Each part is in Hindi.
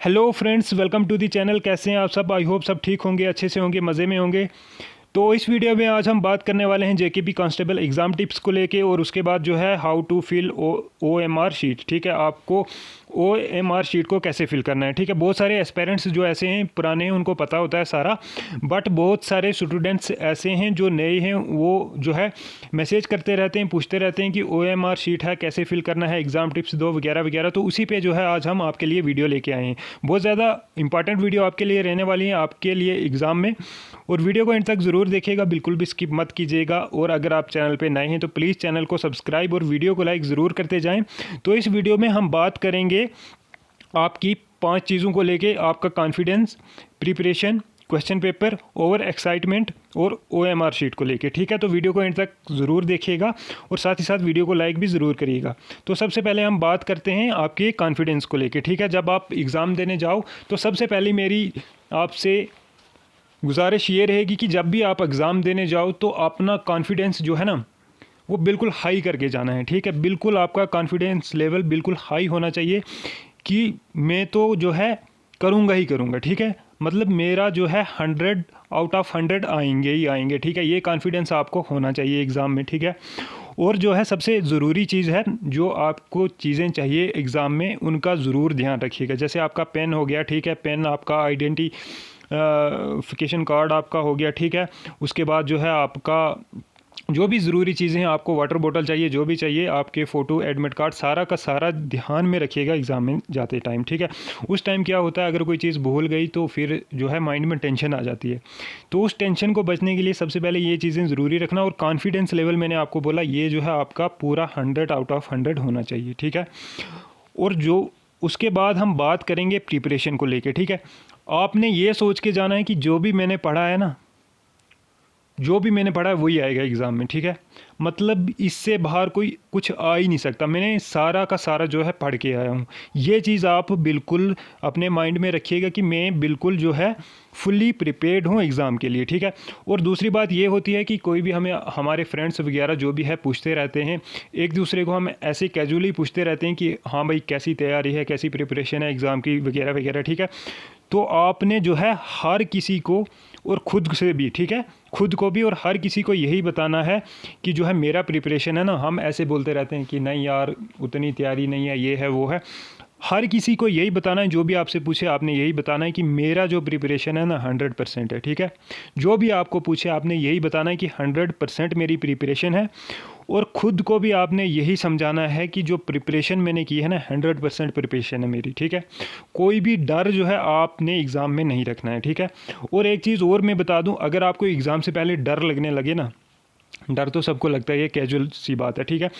Hello friends, welcome to the channel. कैसे हैं आप सब? आई होप सब ठीक होंगे, अच्छे से होंगे, मज़े में होंगे। तो इस वीडियो में आज हम बात करने वाले हैं जेकेपी कांस्टेबल एग्ज़ाम टिप्स को लेके, और उसके बाद जो है how to fill OMR sheet. ठीक है, आपको OMR शीट को कैसे फिल करना है। ठीक है, बहुत सारे एस्पेरेंट्स जो ऐसे हैं, पुराने हैं, उनको पता होता है सारा, बट बहुत सारे स्टूडेंट्स ऐसे हैं जो नए हैं, वो जो है मैसेज करते रहते हैं, पूछते रहते हैं कि OMR शीट है, कैसे फिल करना है, एग्ज़ाम टिप्स दो, वगैरह वगैरह। तो उसी पे जो है आज हम आपके लिए वीडियो लेके आए हैं। बहुत ज़्यादा इंपॉर्टेंट वीडियो आपके लिए रहने वाली है, आपके लिए एग्ज़ाम में, और वीडियो को एंड तक ज़रूर देखिएगा, बिल्कुल भी स्किप मत कीजिएगा। और अगर आप चैनल पे नए हैं तो प्लीज़ चैनल को सब्सक्राइब और वीडियो को लाइक ज़रूर करते जाएं। तो इस वीडियो में हम बात करेंगे आपकी 5 चीज़ों को लेके, आपका confidence, preparation, question paper, over excitement और OMR शीट को लेके। ठीक है, तो वीडियो को एंड तक ज़रूर देखिएगा और साथ ही साथ वीडियो को लाइक भी ज़रूर करिएगा। तो सबसे पहले हम बात करते हैं आपके कॉन्फिडेंस को लेके। ठीक है, जब आप एग्ज़ाम देने जाओ तो सबसे पहले मेरी आपसे गुजारिश ये रहेगी कि जब भी आप एग्ज़ाम देने जाओ तो अपना कॉन्फिडेंस जो है ना, वो बिल्कुल हाई करके जाना है। ठीक है, बिल्कुल आपका कॉन्फिडेंस लेवल बिल्कुल हाई होना चाहिए कि मैं तो जो है करूँगा ही करूँगा। ठीक है, मतलब मेरा जो है 100 आउट ऑफ 100 आएंगे ही आएंगे। ठीक है, ये कॉन्फिडेंस आपको होना चाहिए एग्ज़ाम में। ठीक है, और जो है सबसे ज़रूरी चीज़ है, जो आपको चीज़ें चाहिए एग्ज़ाम में, उनका ज़रूर ध्यान रखिएगा। जैसे आपका पेन हो गया, ठीक है, पेन, आपका आइडेंटिफिकेशन कार्ड आपका हो गया। ठीक है, उसके बाद जो है आपका जो भी ज़रूरी चीज़ें हैं, आपको वाटर बोतल चाहिए, जो भी चाहिए, आपके फ़ोटो, एडमिट कार्ड, सारा का सारा ध्यान में रखिएगा एग्ज़ाम में जाते टाइम। ठीक है, उस टाइम क्या होता है, अगर कोई चीज़ भूल गई तो फिर जो है माइंड में टेंशन आ जाती है। तो उस टेंशन को बचने के लिए सबसे पहले ये चीज़ें ज़रूरी रखना। और कॉन्फिडेंस लेवल मैंने आपको बोला, ये जो है आपका पूरा 100 आउट ऑफ 100 होना चाहिए। ठीक है, और जो उसके बाद हम बात करेंगे प्रिपरेशन को लेके। ठीक है, आपने ये सोच के जाना है कि जो भी मैंने पढ़ा है ना, जो भी मैंने पढ़ा है वही आएगा एग्ज़ाम में। ठीक है, मतलब इससे बाहर कोई कुछ आ ही नहीं सकता, मैंने सारा का सारा जो है पढ़ के आया हूँ। ये चीज़ आप बिल्कुल अपने माइंड में रखिएगा कि मैं बिल्कुल जो है फुल्ली प्रिपेयर्ड हूँ एग्ज़ाम के लिए। ठीक है, और दूसरी बात ये होती है कि कोई भी हमें, हमारे फ्रेंड्स वगैरह जो भी है, पूछते रहते हैं एक दूसरे को, हम ऐसे कैजुअली पूछते रहते हैं कि हाँ भाई कैसी तैयारी है, कैसी प्रिपरेशन है एग्ज़ाम की, वगैरह वगैरह। ठीक है, तो आपने जो है हर किसी को और ख़ुद से भी, ठीक है, खुद को भी और हर किसी को यही बताना है कि जो है मेरा प्रिपरेशन है ना। हम ऐसे बोलते रहते हैं कि नहीं यार उतनी तैयारी नहीं है, ये है वो है। हर किसी को यही बताना है, जो भी आपसे पूछे आपने यही बताना है कि मेरा जो प्रिपरेशन है ना 100% है। ठीक है, जो भी आपको पूछे आपने यही बताना है कि 100% मेरी प्रिपरेशन है। और ख़ुद को भी आपने यही समझाना है कि जो प्रिपरेशन मैंने की है ना 100% प्रिपरेशन है मेरी। ठीक है, कोई भी डर जो है आपने एग्ज़ाम में नहीं रखना है। ठीक है, और एक चीज़ और मैं बता दूं, अगर आपको एग्ज़ाम से पहले डर लगने लगे ना, डर तो सबको लगता है, ये कैजुअल सी बात है। ठीक है,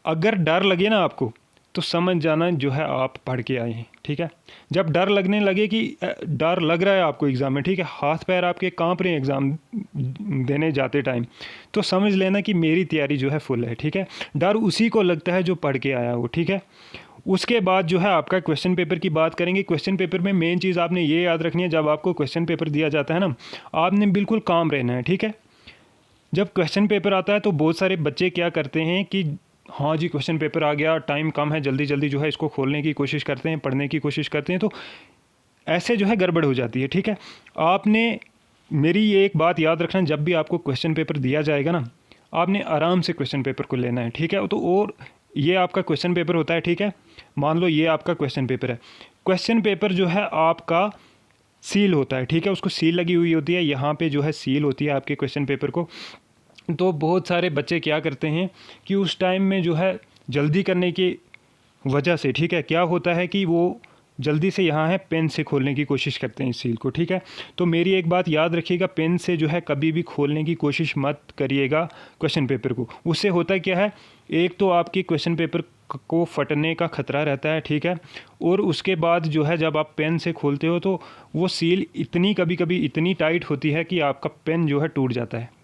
अगर डर लगे ना आपको तो समझ जाना जो है आप पढ़ के आए हैं। ठीक है, जब डर लगने लगे कि डर लग रहा है आपको एग्ज़ाम में, ठीक है, हाथ पैर आपके कांप रहे हैं एग्ज़ाम देने जाते टाइम, तो समझ लेना कि मेरी तैयारी जो है फुल है। ठीक है, डर उसी को लगता है जो पढ़ के आया हो। ठीक है, उसके बाद जो है आपका क्वेश्चन पेपर की बात करेंगे। क्वेश्चन पेपर में मेन चीज़ आपने ये याद रखनी है, जब आपको क्वेश्चन पेपर दिया जाता है ना, आपने बिल्कुल काम रहना है। ठीक है, जब क्वेश्चन पेपर आता है तो बहुत सारे बच्चे क्या करते हैं कि हाँ जी क्वेश्चन पेपर आ गया, टाइम कम है, जल्दी जल्दी जो है इसको खोलने की कोशिश करते हैं, पढ़ने की कोशिश करते हैं, तो ऐसे जो है गड़बड़ हो जाती है। ठीक है, आपने मेरी ये एक बात याद रखना, जब भी आपको क्वेश्चन पेपर दिया जाएगा ना, आपने आराम से क्वेश्चन पेपर को लेना है। ठीक है, तो और ये आपका क्वेश्चन पेपर होता है। ठीक है, मान लो ये आपका क्वेश्चन पेपर है, क्वेश्चन पेपर जो है आपका सील होता है। ठीक है, उसको सील लगी हुई होती है, यहाँ पे जो है सील होती है आपके क्वेश्चन पेपर को। तो बहुत सारे बच्चे क्या करते हैं कि उस टाइम में जो है जल्दी करने की वजह से, ठीक है, क्या होता है कि वो जल्दी से यहाँ है पेन से खोलने की कोशिश करते हैं इस सील को। ठीक है, तो मेरी एक बात याद रखिएगा, पेन से जो है कभी भी खोलने की कोशिश मत करिएगा क्वेश्चन पेपर को। उससे होता क्या है, एक तो आपकी क्वेश्चन पेपर को फटने का खतरा रहता है। ठीक है, और उसके बाद जो है जब आप पेन से खोलते हो तो वो सील इतनी कभी कभी इतनी टाइट होती है कि आपका पेन जो है टूट जाता है।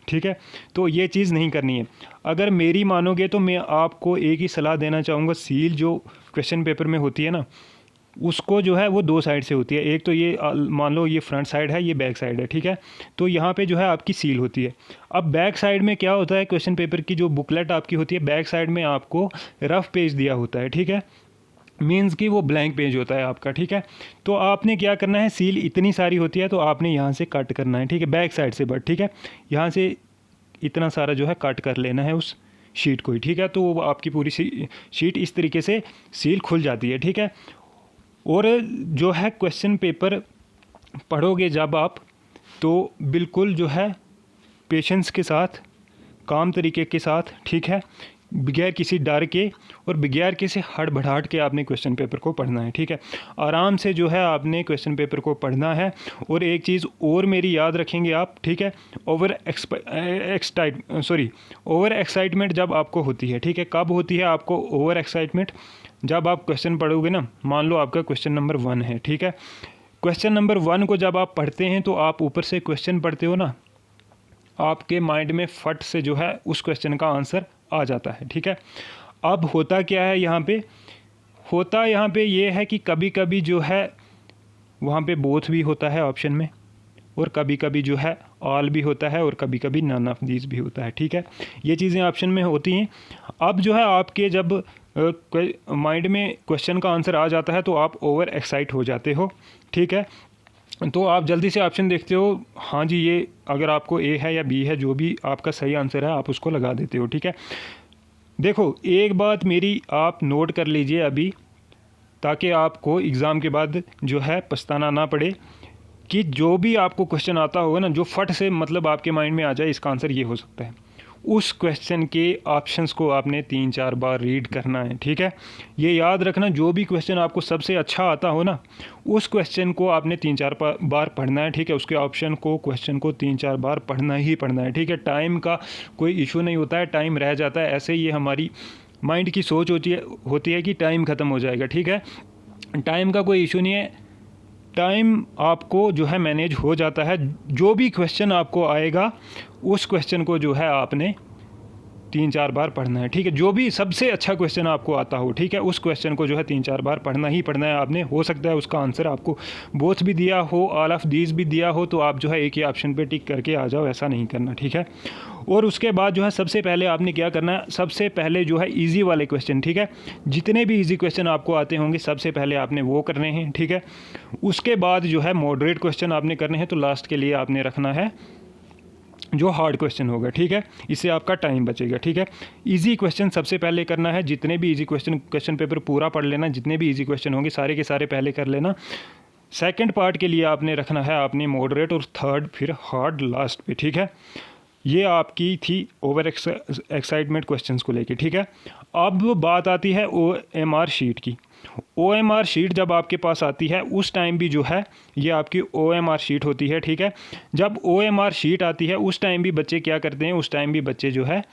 ठीक है, तो ये चीज़ नहीं करनी है। अगर मेरी मानोगे तो मैं आपको एक ही सलाह देना चाहूँगा, सील जो क्वेश्चन पेपर में होती है ना, उसको जो है वो 2 साइड से होती है। एक तो ये मान लो ये फ्रंट साइड है, ये बैक साइड है। ठीक है, तो यहाँ पे जो है आपकी सील होती है। अब बैक साइड में क्या होता है, क्वेश्चन पेपर की जो बुकलेट आपकी होती है, बैक साइड में आपको रफ पेज दिया होता है। ठीक है, मीन्स कि वो ब्लैंक पेज होता है आपका, ठीक है। तो आपने क्या करना है, सील इतनी सारी होती है तो आपने यहाँ से कट करना है, ठीक है, बैक साइड से, बट ठीक है, यहाँ से इतना सारा जो है कट कर लेना है उस शीट को ही, ठीक है। तो वो आपकी पूरी शीट इस तरीके से सील खुल जाती है, ठीक है। और जो है क्वेश्चन पेपर पढ़ोगे जब आप, तो बिल्कुल जो है पेशेंस के साथ, काम तरीके के साथ, ठीक है, बगैर किसी डर के और बगैर किसी हड़बड़ाहट के आपने क्वेश्चन पेपर को पढ़ना है, ठीक है। आराम से जो है आपने क्वेश्चन पेपर को पढ़ना है। और एक चीज़ और मेरी याद रखेंगे आप, ठीक है, ओवर एक्साइटमेंट जब आपको होती है, ठीक है, कब होती है आपको ओवर एक्साइटमेंट, जब आप क्वेश्चन पढ़ोगे ना, मान लो आपका क्वेश्चन नंबर 1 है, ठीक है, क्वेश्चन नंबर 1 को जब आप पढ़ते हैं तो आप ऊपर से क्वेश्चन पढ़ते हो ना, आपके माइंड में फट से जो है उस क्वेश्चन का आंसर आ जाता है, ठीक है। अब होता क्या है यहाँ पे ये है कि कभी कभी जो है वहाँ पे बोथ भी होता है ऑप्शन में, और कभी कभी जो है ऑल भी होता है, और कभी कभी नन ऑफ दीज भी होता है, ठीक है। ये चीज़ें ऑप्शन में होती हैं। अब जो है आपके जब माइंड में क्वेश्चन का आंसर आ जाता है तो आप ओवर एक्साइट हो जाते हो, ठीक है। तो आप जल्दी से ऑप्शन देखते हो, हाँ जी, ये अगर आपको ए है या बी है, जो भी आपका सही आंसर है आप उसको लगा देते हो, ठीक है। देखो, एक बात मेरी आप नोट कर लीजिए अभी, ताकि आपको एग्ज़ाम के बाद जो है पछताना ना पड़े, कि जो भी आपको क्वेश्चन आता होगा ना, जो फट से मतलब आपके माइंड में आ जाए इसका आंसर ये हो सकता है, उस क्वेश्चन के ऑप्शंस को आपने 3-4 बार रीड करना है, ठीक है। ये याद रखना, जो भी क्वेश्चन आपको सबसे अच्छा आता हो ना, उस क्वेश्चन को आपने 3-4 बार पढ़ना है, ठीक है। उसके ऑप्शन को, क्वेश्चन को 3-4 बार पढ़ना ही पढ़ना है, ठीक है। टाइम का कोई इशू नहीं होता है, टाइम रह जाता है, ऐसे ही ये हमारी माइंड की सोच होती है कि टाइम ख़त्म हो जाएगा, ठीक है। टाइम का कोई इशू नहीं है, टाइम आपको जो है मैनेज हो जाता है। जो भी क्वेश्चन आपको आएगा उस क्वेश्चन को जो है आपने 3-4 बार पढ़ना है, ठीक है। जो भी सबसे अच्छा क्वेश्चन आपको आता हो, ठीक है, उस क्वेश्चन को जो है 3-4 बार पढ़ना ही पढ़ना है आपने। हो सकता है उसका आंसर आपको बोथ भी दिया हो, ऑल ऑफ दीज भी दिया हो, तो आप जो है एक ही ऑप्शन पे टिक करके आ जाओ, ऐसा नहीं करना, ठीक है। और उसके बाद जो है सबसे पहले आपने क्या करना है, सबसे पहले जो है ईजी वाले क्वेश्चन, ठीक है, जितने भी ईजी क्वेश्चन आपको आते होंगे सबसे पहले आपने वो करने हैं, ठीक है। उसके बाद जो है मॉडरेट क्वेश्चन आपने करने हैं, तो लास्ट के लिए आपने रखना है जो हार्ड क्वेश्चन होगा, ठीक है। इससे आपका टाइम बचेगा, ठीक है। इजी क्वेश्चन सबसे पहले करना है, जितने भी इजी क्वेश्चन पेपर पूरा पढ़ लेना, जितने भी इजी क्वेश्चन होंगे सारे के सारे पहले कर लेना। सेकंड पार्ट के लिए आपने रखना है आपने मॉडरेट, और थर्ड फिर हार्ड लास्ट पे, ठीक है। ये आपकी थी ओवर एक्साइटमेंट क्वेश्चंस को लेके, ठीक है। अब बात आती है OMR शीट की। OMR शीट जब आपके पास आती है उस टाइम भी जो है ये आपकी OMR शीट होती है, ठीक है। जब OMR शीट आती है उस टाइम भी बच्चे क्या करते हैं, उस टाइम भी बच्चे जो है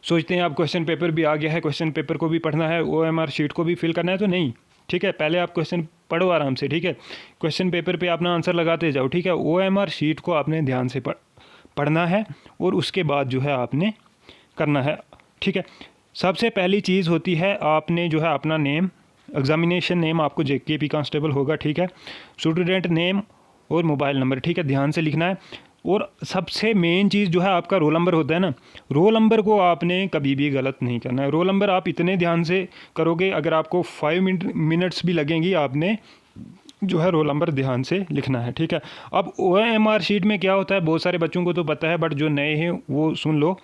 सोचते हैं अब क्वेश्चन पेपर भी आ गया है, क्वेश्चन पेपर को भी पढ़ना है, OMR शीट को भी फिल करना है, तो नहीं, ठीक है। पहले आप क्वेश्चन पढ़ो आराम से, ठीक है। क्वेश्चन पेपर पे अपना आंसर लगाते जाओ, ठीक है। OMR शीट को आपने ध्यान से पढ़ना है, और उसके बाद जो है आपने करना है, ठीक है। सबसे पहली चीज़ होती है आपने जो है अपना नेम, एग्जामिनेशन नेम आपको JKP कांस्टेबल होगा, ठीक है। स्टूडेंट नेम और मोबाइल नंबर, ठीक है, ध्यान से लिखना है। और सबसे मेन चीज़ जो है आपका रोल नंबर होता है ना, रोल नंबर को आपने कभी भी गलत नहीं करना है। रोल नंबर आप इतने ध्यान से करोगे, अगर आपको 5 मिनट्स भी लगेंगी, आपने जो है रोल नंबर ध्यान से लिखना है, ठीक है। अब OMR शीट में क्या होता है, बहुत सारे बच्चों को तो पता है, बट जो नए हैं वो सुन लो।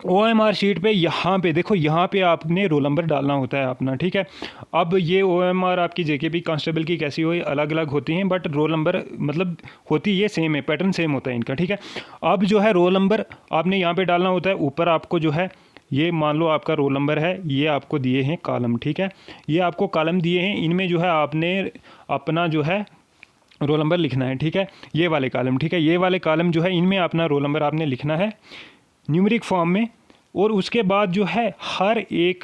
OMR शीट पे यहाँ पे देखो, यहाँ पे आपने रोल नंबर डालना होता है अपना, ठीक है। अब ये OMR आपकी JKP कांस्टेबल की कैसी हुई, अलग अलग होती हैं, बट रोल नंबर मतलब होती ये सेम है, पैटर्न सेम होता है इनका, ठीक है। अब जो है रोल नंबर आपने यहाँ पे डालना होता है। ऊपर आपको जो है ये मान लो आपका रोल नंबर है, ये आपको दिए हैं कॉलम, ठीक है। ये आपको कॉलम दिए हैं, इनमें जो है आपने अपना जो है रोल नंबर लिखना है, ठीक है। ये वाले कॉलम, ठीक है, ये वाले कॉलम जो है इनमें अपना रोल नंबर आपने लिखना है न्यूमेरिक फॉर्म में। और उसके बाद जो है हर एक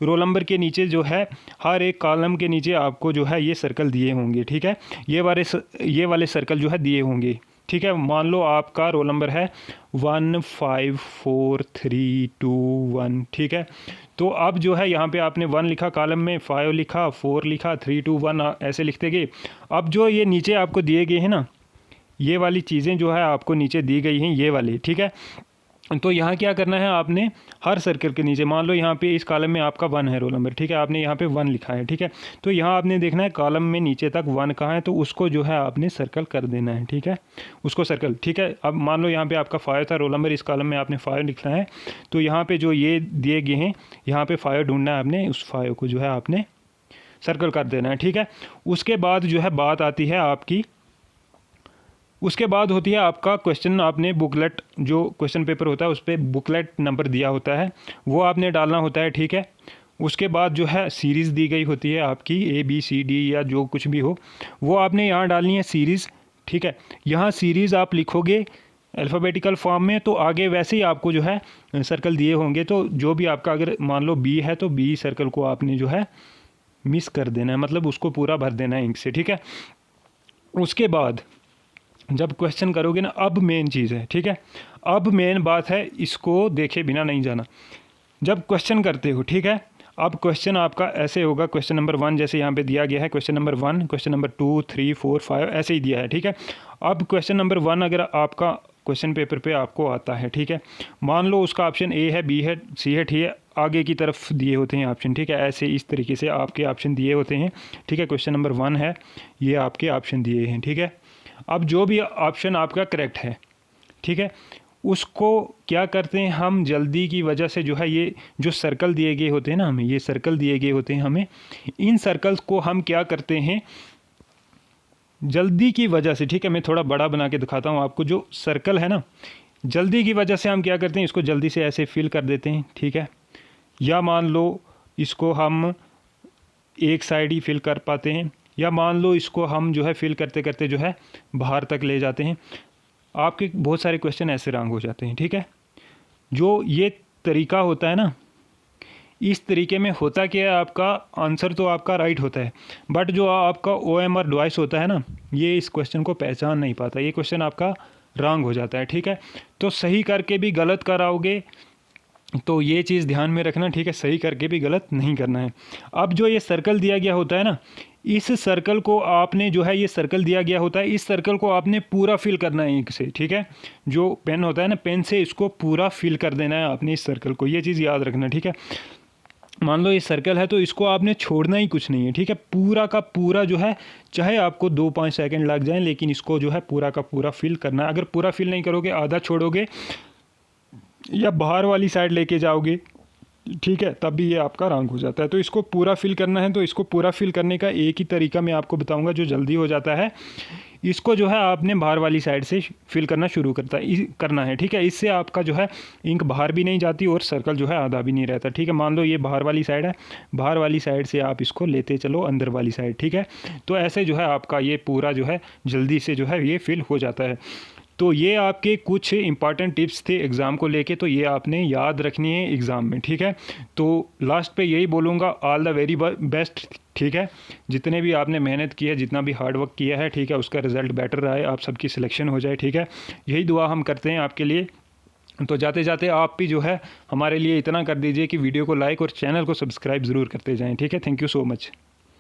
रोल नंबर के नीचे जो है, हर एक कॉलम के नीचे आपको जो है ये सर्कल दिए होंगे, ठीक है। ये वाले सर्कल जो है दिए होंगे, ठीक है। मान लो आपका रोल नंबर है 1543221, ठीक है। तो अब जो है यहाँ पे आपने 1 लिखा कॉलम में, 5 लिखा, 4 लिखा, 3 2 1 ऐसे लिखते गए। अब जो ये नीचे आपको दिए गए हैं ना, ये वाली चीज़ें जो है आपको नीचे दी गई हैं, ये वाली, ठीक है। तो यहाँ क्या करना है, आपने हर सर्कल के नीचे, मान लो यहाँ पे इस कॉलम में आपका 1 है रोल नंबर, ठीक है, आपने यहाँ पे 1 लिखा है, ठीक है, तो यहाँ आपने देखना है कॉलम में नीचे तक 1 कहाँ है, तो उसको जो है आपने सर्कल कर देना है, ठीक है, उसको सर्कल, ठीक है। अब मान लो यहाँ पे आपका 5 था रोल नंबर, इस कॉलम में आपने 5 लिखना है, तो यहाँ पे जो ये दिए गए हैं यहाँ पे 5 ढूंढना है आपने, उस 5 को जो है आपने सर्कल कर देना है, ठीक है। उसके बाद जो है बात आती है आपकी, उसके बाद होती है आपका क्वेश्चन, आपने बुकलेट, जो क्वेश्चन पेपर होता है उस पर बुकलेट नंबर दिया होता है वो आपने डालना होता है, ठीक है। उसके बाद जो है सीरीज़ दी गई होती है आपकी ABCD या जो कुछ भी हो, वो आपने यहाँ डालनी है सीरीज़, ठीक है। यहाँ सीरीज़ आप लिखोगे अल्फ़ाबेटिकल फॉर्म में, तो आगे वैसे ही आपको जो है सर्कल दिए होंगे, तो जो भी आपका अगर मान लो B है तो B सर्कल को आपने जो है मिस कर देना है, मतलब उसको पूरा भर देना है इंक से, ठीक है। उसके बाद जब क्वेश्चन करोगे ना, अब मेन चीज़ है, ठीक है, अब मेन बात है, इसको देखे बिना नहीं जाना। जब क्वेश्चन करते हो, ठीक है, अब क्वेश्चन आपका ऐसे होगा, क्वेश्चन नंबर 1 जैसे यहाँ पे दिया गया है, क्वेश्चन नंबर 1, क्वेश्चन नंबर 2, 3, 4, 5 ऐसे ही दिया है, ठीक है। अब क्वेश्चन नंबर 1 अगर आपका क्वेश्चन पेपर पे आपको आता है, ठीक है, मान लो उसका ऑप्शन A है, B है, C है, ठीक है, आगे की तरफ दिए होते हैं ऑप्शन, ठीक है, ऐसे इस तरीके से आपके ऑप्शन दिए होते हैं, ठीक है। क्वेश्चन नंबर 1 है, ये आपके ऑप्शन दिए हैं, ठीक है। अब जो भी ऑप्शन आपका करेक्ट है, ठीक है, उसको क्या करते हैं हम, जल्दी की वजह से जो है ये जो सर्कल दिए गए होते हैं ना हमें, ये सर्कल दिए गए होते हैं हमें, इन सर्कल्स को हम क्या करते हैं जल्दी की वजह से, ठीक है, मैं थोड़ा बड़ा बना के दिखाता हूँ आपको, जो सर्कल है ना, जल्दी की वजह से हम क्या करते हैं, इसको जल्दी से ऐसे फिल कर देते हैं, ठीक है। या मान लो इसको हम एक साइड ही फिल कर पाते हैं, या मान लो इसको हम जो है फिल करते करते जो है बाहर तक ले जाते हैं। आपके बहुत सारे क्वेश्चन ऐसे रंग हो जाते हैं, ठीक है। जो ये तरीका होता है ना, इस तरीके में होता क्या है, आपका आंसर तो आपका राइट होता है, बट जो आपका OMR डिवाइस होता है ना, ये इस क्वेश्चन को पहचान नहीं पाता, ये क्वेश्चन आपका रॉन्ग हो जाता है, ठीक है। तो सही करके भी गलत कराओगे, तो ये चीज़ ध्यान में रखना, ठीक है, सही करके भी गलत नहीं करना है। अब जो ये सर्कल दिया गया होता है ना, इस सर्कल को आपने जो है, ये सर्कल दिया गया होता है, इस सर्कल को आपने पूरा फिल करना है इंक से, ठीक है। जो पेन होता है ना, पेन से इसको पूरा फिल कर देना है आपने इस सर्कल को, ये चीज़ याद रखना, ठीक है। मान लो ये सर्कल है तो इसको आपने छोड़ना ही कुछ नहीं है, ठीक है, पूरा का पूरा जो है, चाहे आपको 2-5 सेकंड लग जाएं, लेकिन इसको जो है पूरा का पूरा फिल करना है। अगर पूरा फिल नहीं करोगे, आधा छोड़ोगे या बाहर वाली साइड लेके जाओगे, ठीक है, तब भी ये आपका रॉन्ग हो जाता है। तो इसको पूरा फिल करना है, तो इसको पूरा फिल करने का एक ही तरीका मैं आपको बताऊंगा जो जल्दी हो जाता है। इसको जो है आपने बाहर वाली साइड से फिल करना शुरू करना है, ठीक है। इससे आपका जो है इंक बाहर भी नहीं जाती और सर्कल जो है आधा भी नहीं रहता, ठीक है। मान लो ये बाहर वाली साइड है, बाहर वाली साइड से आप इसको लेते चलो अंदर वाली साइड, ठीक है। तो ऐसे जो है आपका ये पूरा जो है जल्दी से जो है ये फिल हो जाता है। तो ये आपके कुछ इंपॉर्टेंट टिप्स थे एग्ज़ाम को लेके, तो ये आपने याद रखनी है एग्ज़ाम में, ठीक है। तो लास्ट पे यही बोलूँगा, ऑल द वेरी बेस्ट, ठीक है। जितने भी आपने मेहनत की है, जितना भी हार्ड वर्क किया है, ठीक है, उसका रिज़ल्ट बेटर आए, आप सबकी सिलेक्शन हो जाए, ठीक है। यही दुआ हम करते हैं आपके लिए। तो जाते जाते आप भी जो है हमारे लिए इतना कर दीजिए कि वीडियो को लाइक और चैनल को सब्सक्राइब ज़रूर करते जाएँ, ठीक है। Thank you so much.